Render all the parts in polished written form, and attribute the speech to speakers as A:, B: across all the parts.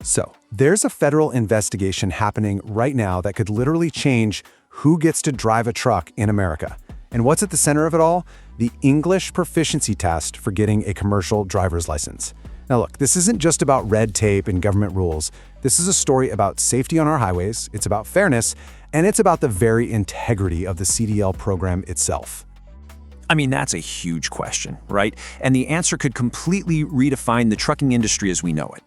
A: So, there's a federal investigation happening right now that could literally change who gets to drive a truck in America. And what's at the center of it all? The English proficiency test for getting a commercial driver's license. Now look, this isn't just about red tape and government rules. This is a story about safety on our highways, it's about fairness, and it's about the very integrity of the CDL program itself.
B: I mean, that's a huge question, right? And the answer could completely redefine the trucking industry as we know it.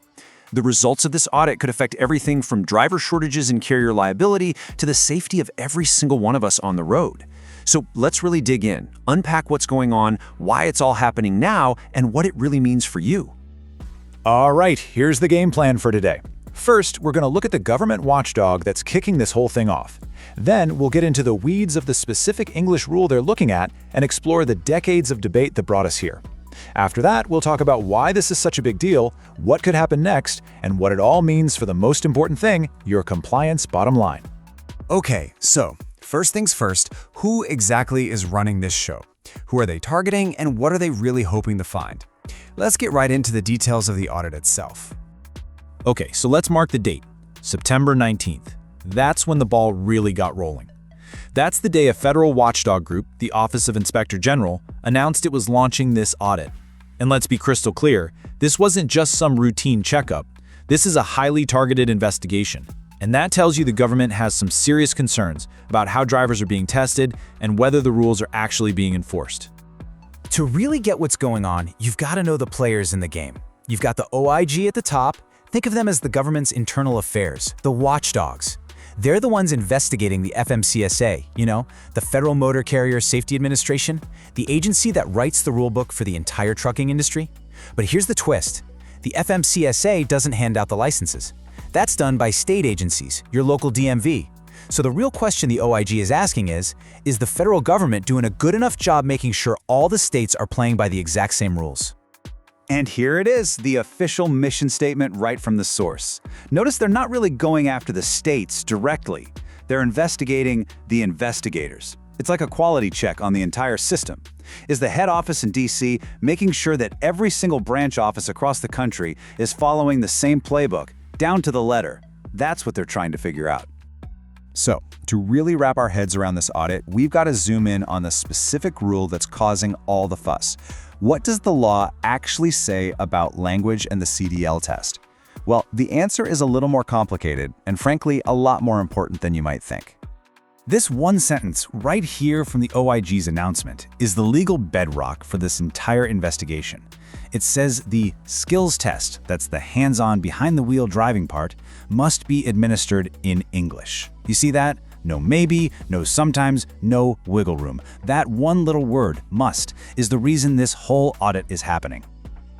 B: The results of this audit could affect everything from driver shortages and carrier liability to the safety of every single one of us on the road. So let's really dig in, unpack what's going on, why it's all happening now, and what it really means for you.
C: All right, here's the game plan for today. First, we're going to look at the government watchdog that's kicking this whole thing off. Then, we'll get into the weeds of the specific English rule they're looking at and explore the decades of debate that brought us here. After that, we'll talk about why this is such a big deal, what could happen next, and what it all means for the most important thing, your compliance bottom line.
A: Okay, so first things first, who exactly is running this show? Who are they targeting, and what are they really hoping to find? Let's get right into the details of the audit itself.
C: Okay, so let's mark the date, September 19th. That's when the ball really got rolling. That's the day a federal watchdog group, the Office of Inspector General, announced it was launching this audit. And let's be crystal clear, this wasn't just some routine checkup. This is a highly targeted investigation. And that tells you the government has some serious concerns about how drivers are being tested and whether the rules are actually being enforced.
D: To really get what's going on, you've got to know the players in the game. You've got the OIG at the top. Think of them as the government's internal affairs, the watchdogs. They're the ones investigating the FMCSA, the Federal Motor Carrier Safety Administration, the agency that writes the rulebook for the entire trucking industry. But here's the twist. The FMCSA doesn't hand out the licenses. That's done by state agencies, your local DMV. So the real question the OIG is asking is the federal government doing a good enough job making sure all the states are playing by the exact same rules?
E: And here it is, the official mission statement right from the source. Notice they're not really going after the states directly. They're investigating the investigators. It's like a quality check on the entire system. Is the head office in DC making sure that every single branch office across the country is following the same playbook, down to the letter? That's what they're trying to figure out. So, to really wrap our heads around this audit, we've got to zoom in on the specific rule that's causing all the fuss. What does the law actually say about language and the CDL test? Well, the answer is a little more complicated and frankly, a lot more important than you might think. This one sentence right here from the OIG's announcement is the legal bedrock for this entire investigation. It says the skills test, that's the hands-on behind-the-wheel driving part, must be administered in English. You see that? No maybe, no sometimes, no wiggle room. That one little word, must, is the reason this whole audit is happening.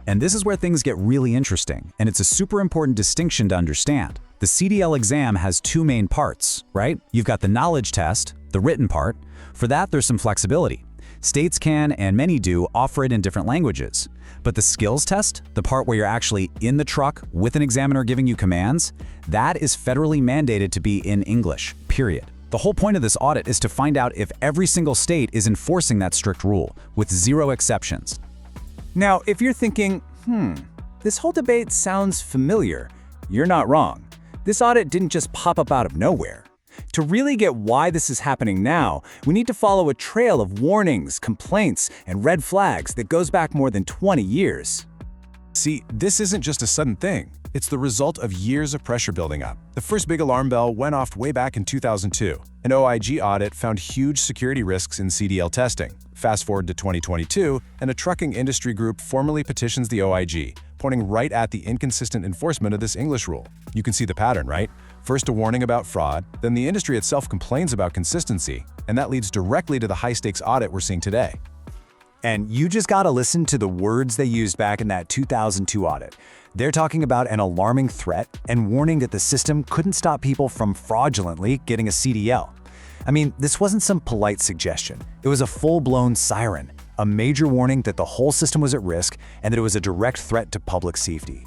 E: And this is where things get really interesting, and it's a super important distinction to understand. The CDL exam has two main parts, right? You've got the knowledge test, the written part. For that, there's some flexibility. States can, and many do, offer it in different languages. But the skills test, the part where you're actually in the truck with an examiner giving you commands, that is federally mandated to be in English, period. The whole point of this audit is to find out if every single state is enforcing that strict rule, with zero exceptions. Now, if you're thinking, this whole debate sounds familiar, you're not wrong. This audit didn't just pop up out of nowhere. To really get why this is happening now, we need to follow a trail of warnings, complaints, and red flags that goes back more than 20 years.
A: See, this isn't just a sudden thing. It's the result of years of pressure building up. The first big alarm bell went off way back in 2002. An OIG audit found huge security risks in CDL testing. Fast forward to 2022, and a trucking industry group formally petitions the OIG, pointing right at the inconsistent enforcement of this English rule. You can see the pattern, right? First a warning about fraud, then the industry itself complains about consistency, and that leads directly to the high-stakes audit we're seeing today.
E: And you just gotta listen to the words they used back in that 2002 audit. They're talking about an alarming threat and warning that the system couldn't stop people from fraudulently getting a CDL. I mean, this wasn't some polite suggestion. It was a full-blown siren, a major warning that the whole system was at risk and that it was a direct threat to public safety.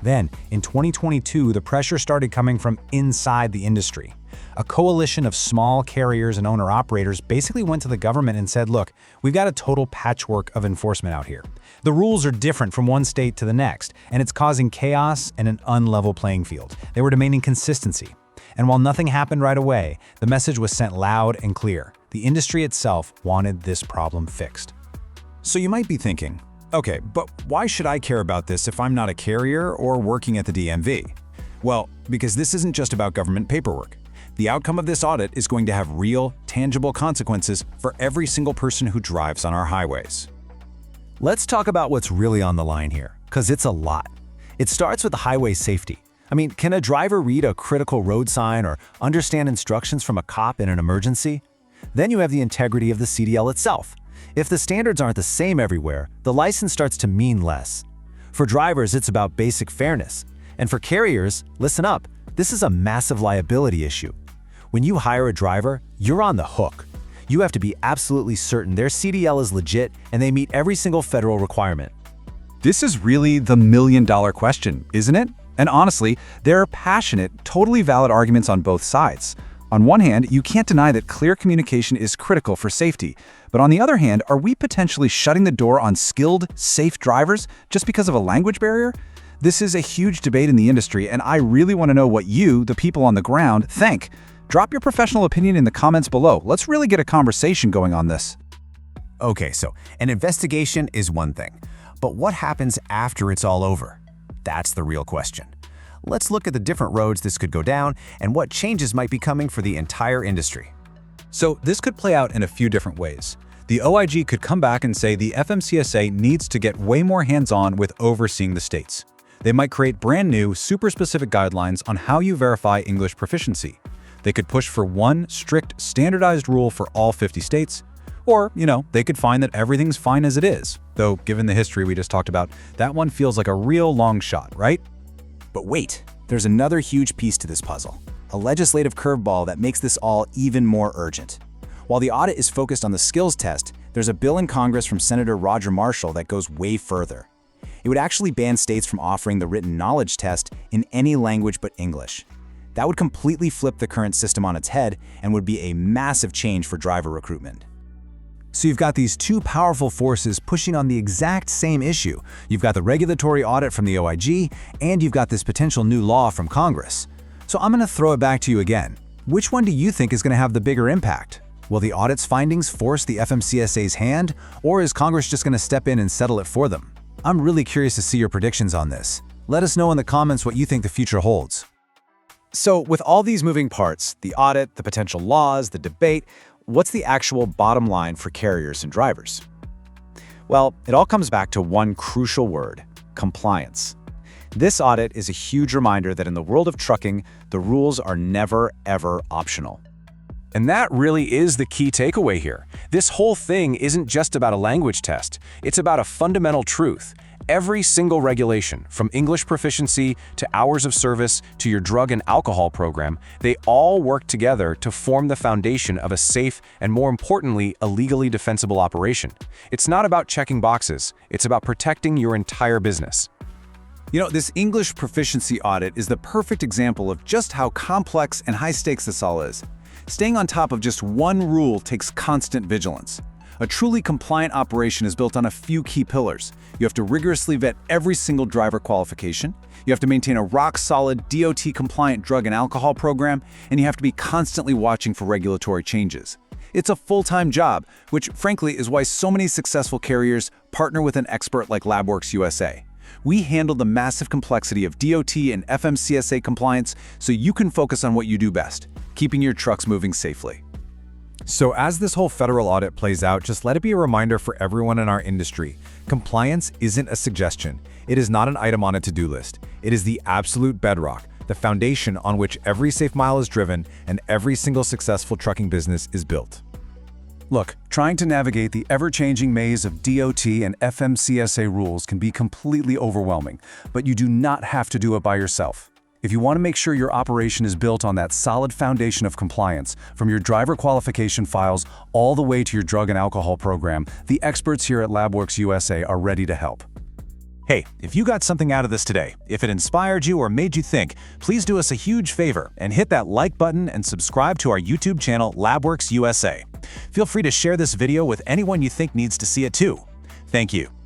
E: Then, in 2022, the pressure started coming from inside the industry.
D: A coalition of small carriers and owner-operators basically went to the government and said, look, we've got a total patchwork of enforcement out here. The rules are different from one state to the next, and it's causing chaos and an unlevel playing field. They were demanding consistency. And while nothing happened right away, the message was sent loud and clear. The industry itself wanted this problem fixed.
C: So you might be thinking, okay, but why should I care about this if I'm not a carrier or working at the DMV? Well, because this isn't just about government paperwork. The outcome of this audit is going to have real, tangible consequences for every single person who drives on our highways.
D: Let's talk about what's really on the line here, because it's a lot. It starts with the highway safety. I mean, can a driver read a critical road sign or understand instructions from a cop in an emergency? Then you have the integrity of the CDL itself. If the standards aren't the same everywhere, the license starts to mean less. For drivers, it's about basic fairness. And for carriers, listen up, this is a massive liability issue. When you hire a driver, you're on the hook. You have to be absolutely certain their CDL is legit and they meet every single federal requirement.
E: This is really the million-dollar question, isn't it? And honestly, there are passionate, totally valid arguments on both sides. On one hand, you can't deny that clear communication is critical for safety. But on the other hand, are we potentially shutting the door on skilled, safe drivers just because of a language barrier? This is a huge debate in the industry, and I really want to know what you, the people on the ground, think. Drop your professional opinion in the comments below. Let's really get a conversation going on this.
A: Okay, so an investigation is one thing, but what happens after it's all over? That's the real question. Let's look at the different roads this could go down and what changes might be coming for the entire industry.
C: So this could play out in a few different ways. The OIG could come back and say the FMCSA needs to get way more hands-on with overseeing the states. They might create brand new, super specific guidelines on how you verify English proficiency. They could push for one strict, standardized rule for all 50 states. Or, they could find that everything's fine as it is. Though, given the history we just talked about, that one feels like a real long shot, right?
A: But wait, there's another huge piece to this puzzle. A legislative curveball that makes this all even more urgent. While the audit is focused on the skills test, there's a bill in Congress from Senator Roger Marshall that goes way further. It would actually ban states from offering the written knowledge test in any language but English. That would completely flip the current system on its head and would be a massive change for driver recruitment.
D: So you've got these two powerful forces pushing on the exact same issue. You've got the regulatory audit from the OIG, and you've got this potential new law from Congress. So I'm going to throw it back to you again. Which one do you think is going to have the bigger impact? Will the audit's findings force the FMCSA's hand, or is Congress just going to step in and settle it for them? I'm really curious to see your predictions on this. Let us know in the comments what you think the future holds.
C: So with all these moving parts, the audit, the potential laws, the debate, what's the actual bottom line for carriers and drivers? Well, it all comes back to one crucial word: compliance. This audit is a huge reminder that in the world of trucking, the rules are never, ever optional.
A: And that really is the key takeaway here. This whole thing isn't just about a language test. It's about a fundamental truth. Every single regulation, from English proficiency to hours of service to your drug and alcohol program, they all work together to form the foundation of a safe and, more importantly, a legally defensible operation. It's not about checking boxes. It's about protecting your entire business.
E: This English proficiency audit is the perfect example of just how complex and high stakes this all is. Staying on top of just one rule takes constant vigilance. A truly compliant operation is built on a few key pillars. You have to rigorously vet every single driver qualification, you have to maintain a rock-solid DOT-compliant drug and alcohol program, and you have to be constantly watching for regulatory changes. It's a full-time job, which frankly is why so many successful carriers partner with an expert like LabWorks USA. We handle the massive complexity of DOT and FMCSA compliance so you can focus on what you do best, keeping your trucks moving safely.
C: So as this whole federal audit plays out, just let it be a reminder for everyone in our industry. Compliance isn't a suggestion. It is not an item on a to-do list. It is the absolute bedrock, the foundation on which every safe mile is driven and every single successful trucking business is built.
A: Look, trying to navigate the ever-changing maze of DOT and FMCSA rules can be completely overwhelming, but you do not have to do it by yourself. If you want to make sure your operation is built on that solid foundation of compliance, from your driver qualification files all the way to your drug and alcohol program, the experts here at LabWorks USA are ready to help. Hey, if you got something out of this today, if it inspired you or made you think, please do us a huge favor and hit that like button and subscribe to our YouTube channel, LabWorks USA. Feel free to share this video with anyone you think needs to see it too. Thank you.